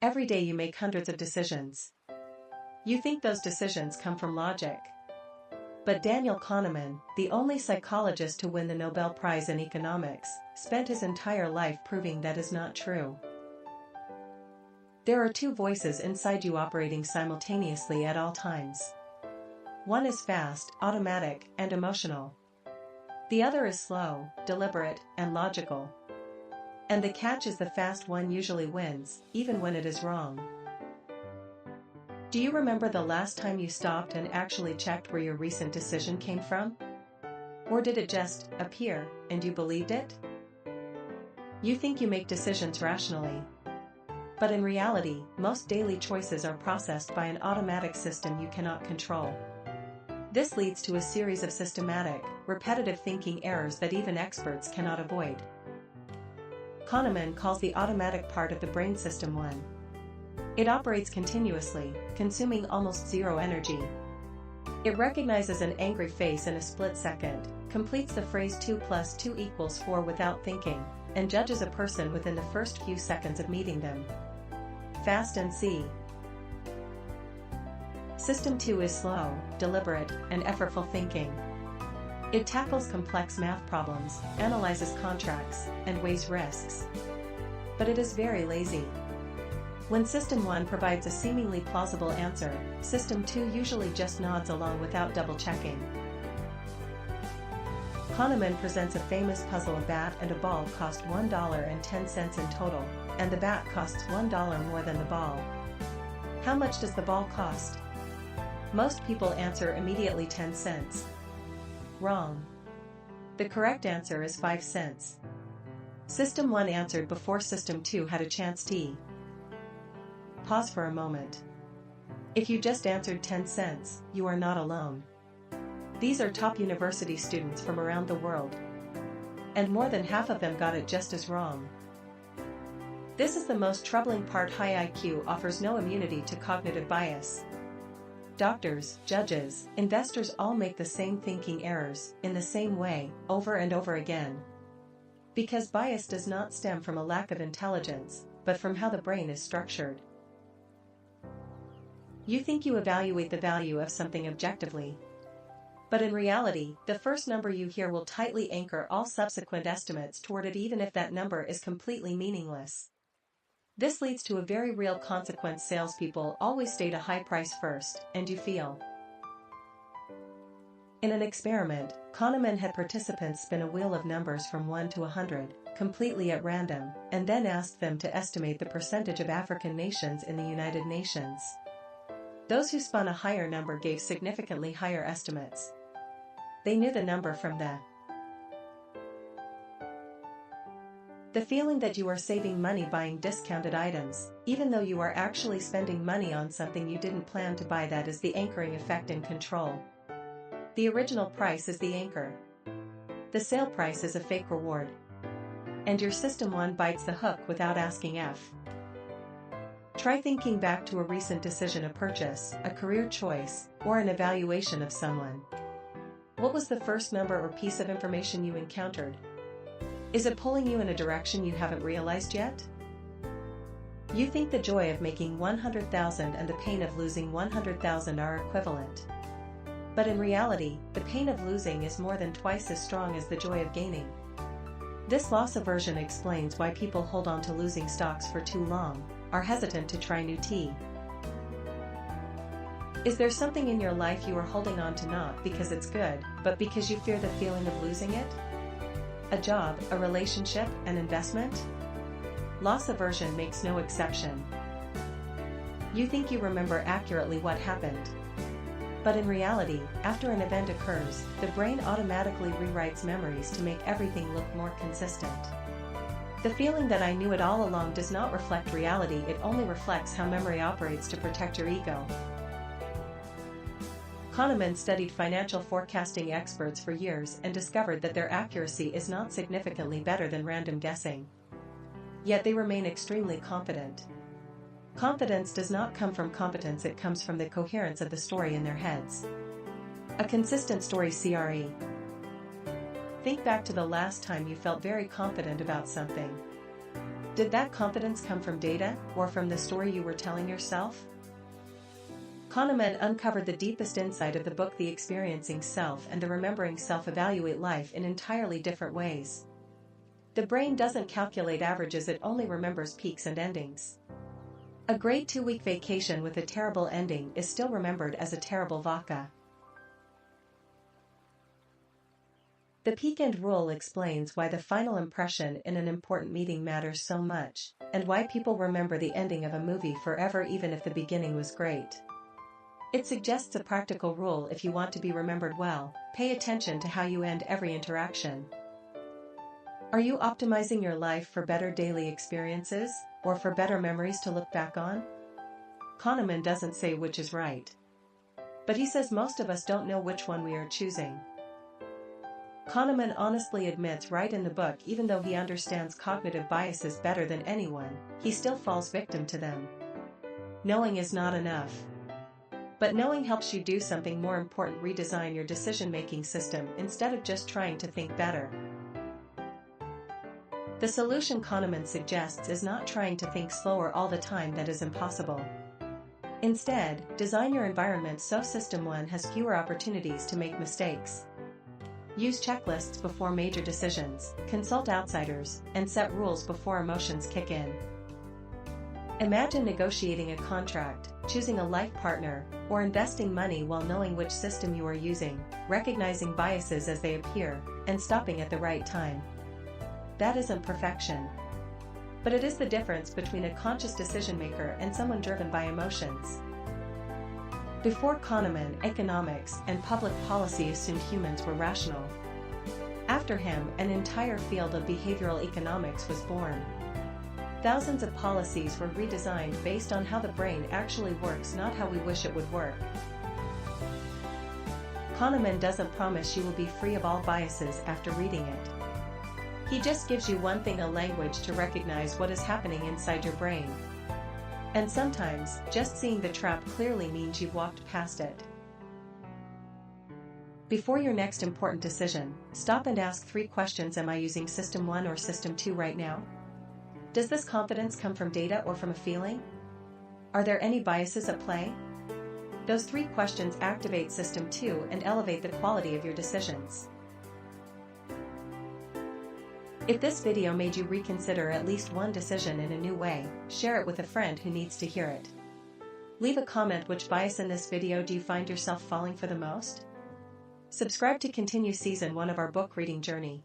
Every day you make hundreds of decisions. You think those decisions come from logic. But Daniel Kahneman, the only psychologist to win the Nobel Prize in economics, spent his entire life proving that is not true. There are two voices inside you operating simultaneously at all times. One is fast, automatic, and emotional. The other is slow, deliberate, and logical. And the catch is the fast one usually wins, even when it is wrong. Do you remember the last time you stopped and actually checked where your recent decision came from? Or did it just appear, and you believed it? You think you make decisions rationally. But in reality, most daily choices are processed by an automatic system you cannot control. This leads to a series of systematic, repetitive thinking errors that even experts cannot avoid. Kahneman calls the automatic part of the brain System 1. It operates continuously, consuming almost zero energy. It recognizes an angry face in a split second, completes the phrase 2 plus 2 equals 4 without thinking, and judges a person within the first few seconds of meeting them. Fast and see. System 2 is slow, deliberate, and effortful thinking. It tackles complex math problems, analyzes contracts, and weighs risks. But it is very lazy. When System 1 provides a seemingly plausible answer, System 2 usually just nods along without double-checking. Kahneman presents a famous puzzle. A bat and a ball cost $1.10 in total, and the bat costs $1 more than the ball. How much does the ball cost? Most people answer immediately 10 cents. Wrong. The correct answer is 5 cents. System 1 answered before System 2 had a chance to. Pause for a moment. If you just answered 10 cents, you are not alone. These are top university students from around the world. And more than half of them got it just as wrong. This is the most troubling part. High IQ offers no immunity to cognitive bias. Doctors, judges, investors all make the same thinking errors, in the same way, over and over again. Because bias does not stem from a lack of intelligence, but from how the brain is structured. You think you evaluate the value of something objectively. But in reality, the first number you hear will tightly anchor all subsequent estimates toward it, even if that number is completely meaningless. This leads to a very real consequence. Salespeople always state a high price first, and you feel. In an experiment, Kahneman had participants spin a wheel of numbers from 1 to 100, completely at random, and then asked them to estimate the percentage of African nations in the United Nations. Those who spun a higher number gave significantly higher estimates. They knew the number from the feeling that you are saving money buying discounted items, even though you are actually spending money on something you didn't plan to buy. That is the anchoring effect in control. The original price is the anchor. The sale price is a fake reward. And your System 1 bites the hook without asking F. Try thinking back to a recent decision, a purchase, a career choice, or an evaluation of someone. What was the first number or piece of information you encountered? Is it pulling you in a direction you haven't realized yet? You think the joy of making 100,000 and the pain of losing 100,000 are equivalent. But in reality, the pain of losing is more than twice as strong as the joy of gaining. This loss aversion explains why people hold on to losing stocks for too long, are hesitant to try new tea. Is there something in your life you are holding on to not because it's good, but because you fear the feeling of losing it? A job, a relationship, an investment? Loss aversion makes no exception. You think you remember accurately what happened. But in reality, after an event occurs, the brain automatically rewrites memories to make everything look more consistent. The feeling that I knew it all along does not reflect reality. It only reflects how memory operates to protect your ego. Kahneman studied financial forecasting experts for years and discovered that their accuracy is not significantly better than random guessing. Yet they remain extremely confident. Confidence does not come from competence, it comes from the coherence of the story in their heads. A consistent story. Think back to the last time you felt very confident about something. Did that confidence come from data, or from the story you were telling yourself? Kahneman uncovered the deepest insight of the book. The experiencing self and the remembering self evaluate life in entirely different ways. The brain doesn't calculate averages, it only remembers peaks and endings. A great 2-week vacation with a terrible ending is still remembered as a terrible vodka. The peak-end rule explains why the final impression in an important meeting matters so much, and why people remember the ending of a movie forever even if the beginning was great. It suggests a practical rule: if you want to be remembered well, pay attention to how you end every interaction. Are you optimizing your life for better daily experiences, or for better memories to look back on? Kahneman doesn't say which is right. But he says most of us don't know which one we are choosing. Kahneman honestly admits right in the book even though he understands cognitive biases better than anyone, he still falls victim to them. Knowing is not enough. But knowing helps you do something more important: redesign your decision-making system instead of just trying to think better. The solution Kahneman suggests is not trying to think slower all the time. That is impossible. Instead, design your environment so System 1 has fewer opportunities to make mistakes. Use checklists before major decisions, consult outsiders, and set rules before emotions kick in. Imagine negotiating a contract, choosing a life partner, or investing money while knowing which system you are using, recognizing biases as they appear, and stopping at the right time. That isn't perfection. But it is the difference between a conscious decision maker and someone driven by emotions. Before Kahneman, economics and public policy assumed humans were rational. After him, an entire field of behavioral economics was born. Thousands of policies were redesigned based on how the brain actually works, not how we wish it would work. Kahneman doesn't promise you will be free of all biases after reading it. He just gives you one thing: a language to recognize what is happening inside your brain. And sometimes, just seeing the trap clearly means you've walked past it. Before your next important decision, stop and ask 3 questions. Am I using System 1 or System 2 right now? Does this confidence come from data or from a feeling? Are there any biases at play? Those 3 questions activate System 2 and elevate the quality of your decisions. If this video made you reconsider at least one decision in a new way, share it with a friend who needs to hear it. Leave a comment: which bias in this video do you find yourself falling for the most? Subscribe to continue Season 1 of our book reading journey.